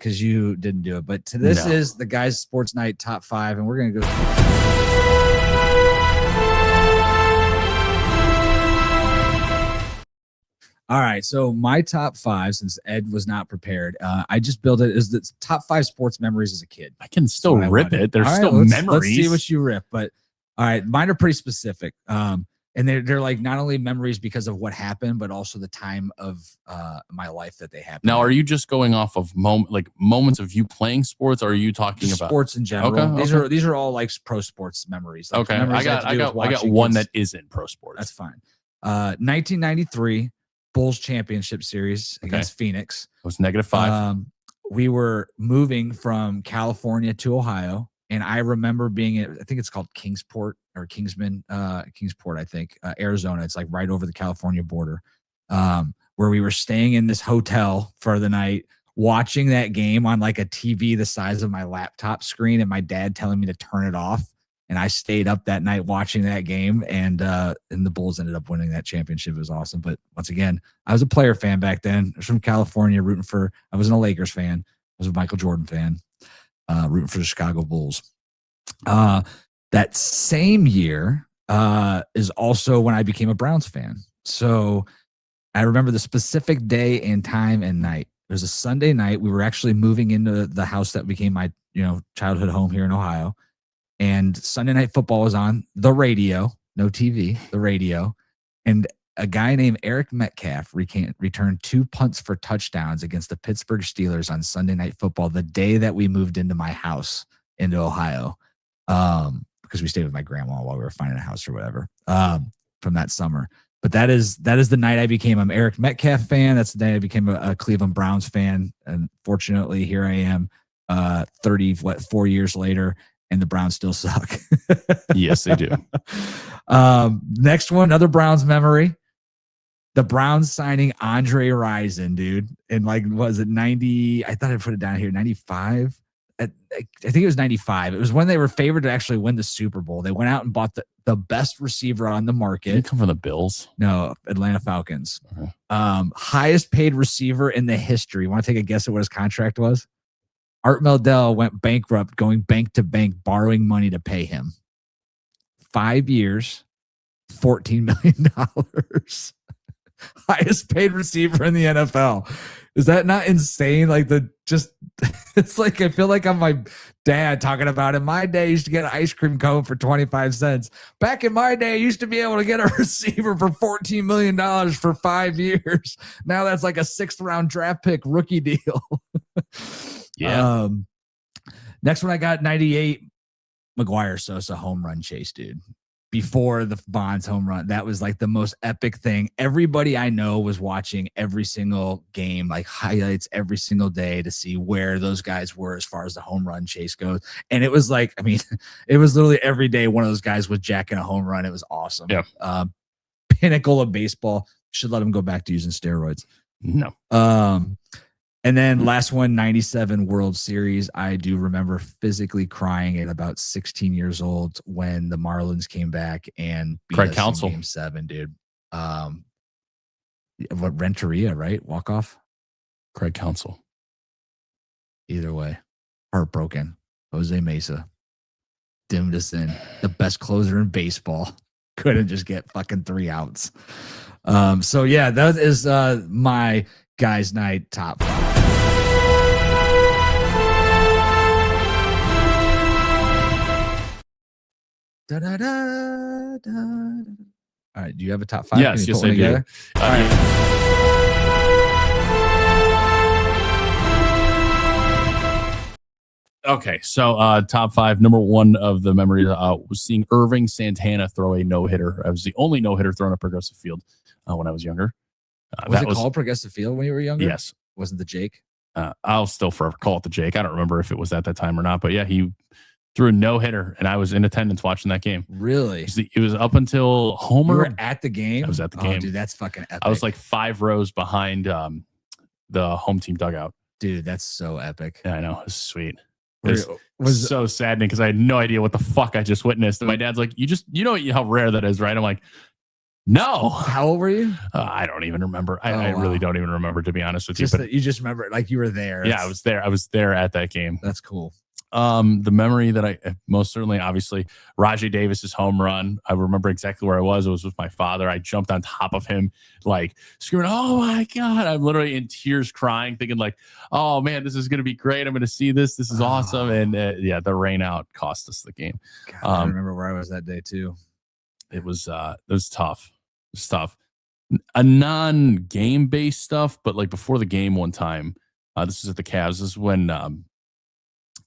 because you didn't do it. But this is the guys' sports night top 5, and we're gonna go. All right, so my top 5, since Ed was not prepared, I just built it as the top 5 sports memories as a kid. I can still rip it. There's still memories. Let's see what you rip. But all right, mine are pretty specific. And they're like not only memories because of what happened, but also the time of my life that they happened. Now, are you just going off of moments of you playing sports, or are you talking just about sports in general? Okay, these are all like pro sports memories. Like okay, memories I got one that isn't pro sports. That's fine. 1993 Bulls championship series against Phoenix. It was -5. We were moving from California to Ohio. And I remember being at, I think it's called Kingsport or Kingsport, I think, Arizona. It's like right over the California border, where we were staying in this hotel for the night, watching that game on like a TV the size of my laptop screen, and my dad telling me to turn it off. And I stayed up that night watching that game, and the Bulls ended up winning that championship. It was awesome. But once again, I was a player fan back then. I was from California, I wasn't a Lakers fan. I was a Michael Jordan fan. Rooting for the Chicago Bulls. That same year is also when I became a Browns fan. So I remember the specific day and time and night. It was a Sunday night. We were actually moving into the house that became my childhood home here in Ohio. And Sunday Night Football was on the radio, no TV, the radio. And a guy named Eric Metcalf returned 2 punts for touchdowns against the Pittsburgh Steelers on Sunday Night Football, the day that we moved into my house into Ohio, because we stayed with my grandma while we were finding a house or whatever from that summer. But that is the night I became an Eric Metcalf fan. That's the day I became a Cleveland Browns fan. And fortunately, here I am 4 years later, and the Browns still suck. Yes, they do. Next one, another Browns memory. The Browns signing Andre Rison, dude. And like, was it 90? I thought I put it down here, 95. I think it was 95. It was when they were favored to actually win the Super Bowl. They went out and bought the best receiver on the market. Didn't come from the Bills? No, Atlanta Falcons. Okay. Highest paid receiver in the history. Want to take a guess at what his contract was? Art Meldell went bankrupt, going bank to bank, borrowing money to pay him. 5 years, $14 million. Highest paid receiver in the NFL. Is that not insane? Like it's like I feel like I'm my dad talking about in my day, I used to get an ice cream cone for 25 cents. Back in my day, I used to be able to get a receiver for $14 million for 5 years. Now that's like a 6th round draft pick rookie deal. Yeah. Next one I got 98 McGwire Sosa home run chase, dude. Before the Bonds home run, that was like the most epic thing. Everybody I know was watching every single game, like highlights every single day to see where those guys were as far as the home run chase goes. And it was like, I mean, it was literally every day one of those guys was jacking a home run. It was awesome. Yeah. Pinnacle of baseball. Should let him go back to using steroids. No. And then last one, 97 World Series. I do remember physically crying at about 16 years old when the Marlins came back and beat Craig us Counsell. in Game 7, dude. Renteria, right? Walk-off? Craig Counsell. Either way. Heartbroken. Jose Mesa. Dimmed us in. The best closer in baseball. Couldn't just get fucking 3 outs. So, yeah, that is my guys' night top 5. Da, da, da, da. All right, do you have a top 5? Yes, yes, I do. All right. Okay, so top 5. Number 1 of the memories was seeing Irving Santana throw a no-hitter. I was the only no-hitter thrown at Progressive Field when I was younger. Was it called Progressive Field when you were younger? Yes. Wasn't the Jake? I'll still forever call it the Jake. I don't remember if it was at that time or not, but yeah, he threw a no-hitter, and I was in attendance watching that game. Really? It was up until Homer. You were at the game? I was at the game. Dude, that's fucking epic. I was like 5 rows behind the home team dugout. Dude, that's so epic. Yeah, I know. It was sweet. It was so saddening because I had no idea what the fuck I just witnessed. And my dad's like, you know how rare that is, right? I'm like, No. How old were you? I don't even remember. I really don't even remember, to be honest with just you. But you just remember it like you were there. Yeah, I was there. I was there at that game. That's cool. The memory that I most certainly, obviously, Rajai Davis's home run. I remember exactly where I was. It was with my father. I jumped on top of him, like screaming, "Oh my God!" I'm literally in tears, crying, thinking like, "Oh man, this is going to be great. I'm going to see this. This is awesome." And yeah, the rain out cost us the game. God, I remember where I was that day too. It was tough. It was tough. A non-game based stuff, but like before the game one time, this was at the Cavs.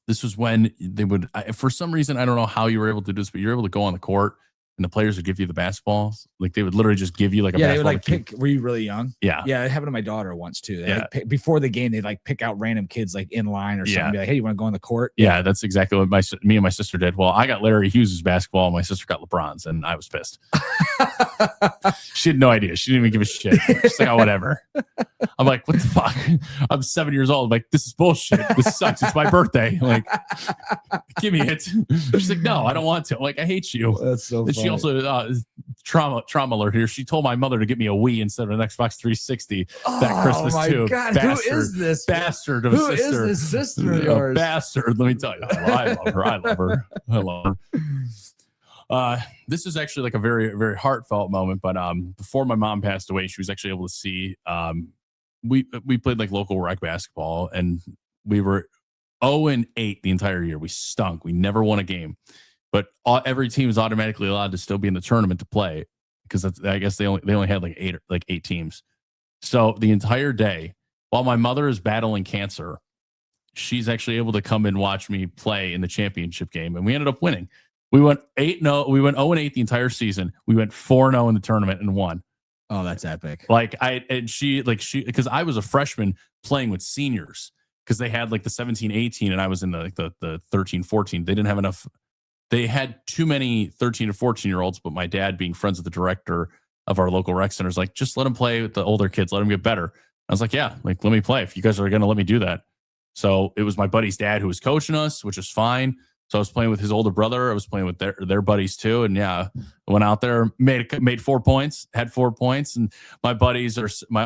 This was when they would, for some reason, I don't know how you were able to do this, but you're able to go on the court and the players would give you the basketballs. Like they would literally just give you like a basketball. They would like pick. Were you really young? Yeah. Yeah. It happened to my daughter once too. They before the game, they'd like pick out random kids like in line or something. Be like, hey, you want to go on the court? Yeah. That's exactly what me and my sister did. Well, I got Larry Hughes' basketball and my sister got LeBron's and I was pissed. She had no idea. She didn't even give a shit. She's like, oh, whatever. I'm like, what the fuck? I'm 7 years old. I'm like, this is bullshit. This sucks. It's my birthday. Like, give me it. She's like, no, I don't want to. I'm like, I hate you. That's so funny. She also, trauma alert here. She told my mother to get me a Wii instead of an Xbox 360 that Christmas too. Oh my God. Bastard. Who is this? Bastard of Who a sister. Who is this sister of yours? Bastard. Let me tell you. I love her. I love her. I love her. This is actually like a very, very heartfelt moment, but before my mom passed away, she was actually able to see we played like local rec basketball and we were 0-8 the entire year. We stunk. We never won a game. But every team is automatically allowed to still be in the tournament to play because I guess they only had like eight teams. So the entire day, while my mother is battling cancer, she's actually able to come and watch me play in the championship game, and we ended up winning. We went 8-0. We went 0-8 the entire season. We went 4-0 in the tournament and won. Oh, that's epic. Like she because I was a freshman playing with seniors because they had like the 17, 18, and I was in the 13, 14. They didn't have enough. They had too many 13 to 14-year-olds, but my dad, being friends with the director of our local rec center, is like, just let them play with the older kids. Let them get better. I was like, yeah, like, let me play if you guys are going to let me do that. So it was my buddy's dad who was coaching us, which was fine. So I was playing with his older brother. I was playing with their buddies too. And yeah, I went out there, made 4 points, had 4 points. And my buddies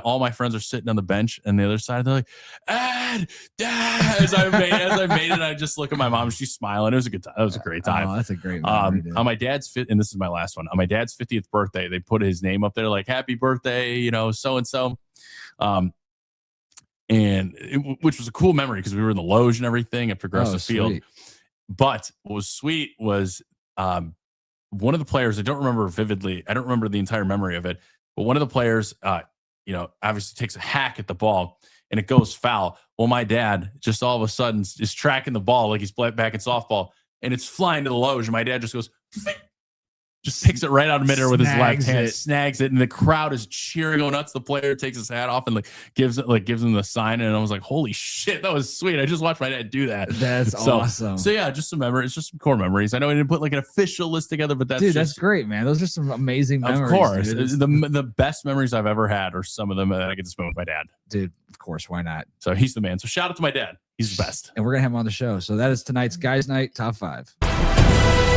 all my friends are sitting on the bench on the other side. They're like, Dad, as I made it, I just look at my mom. She's smiling. It was a good time. It was a great time. Oh, that's a great memory, on my dad's and this is my last one. On my dad's 50th birthday, they put his name up there like, happy birthday, so-and-so. Which was a cool memory because we were in the loge and everything at Progressive Field. Sweet. But what was sweet was one of the players, I don't remember vividly, I don't remember the entire memory of it, but one of the players, obviously takes a hack at the ball and it goes foul. Well, my dad just all of a sudden is tracking the ball like he's back in softball and it's flying to the loge. And my dad just goes, just picks it right out of midair with his left hand, snags it, and the crowd is cheering, going nuts. The player takes his hat off and gives him the sign, and I was like, "Holy shit, that was sweet!" I just watched my dad do that. That's awesome. So yeah, just some memories, just some core memories. I know I didn't put like an official list together, but that's great, man. Those are some amazing memories. Of course, the best memories I've ever had are some of them that I get to spend with my dad. Dude, of course, why not? So he's the man. So shout out to my dad. He's the best, and we're gonna have him on the show. So that is tonight's Guys Night Top 5.